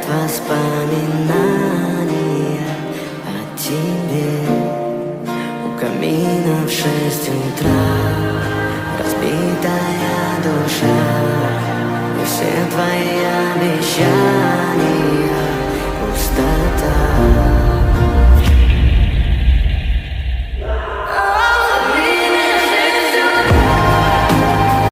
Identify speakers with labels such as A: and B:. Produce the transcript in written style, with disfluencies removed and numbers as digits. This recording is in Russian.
A: воспоминания о тебе. У камина в 6 утра разбитая душа, и все твои обещания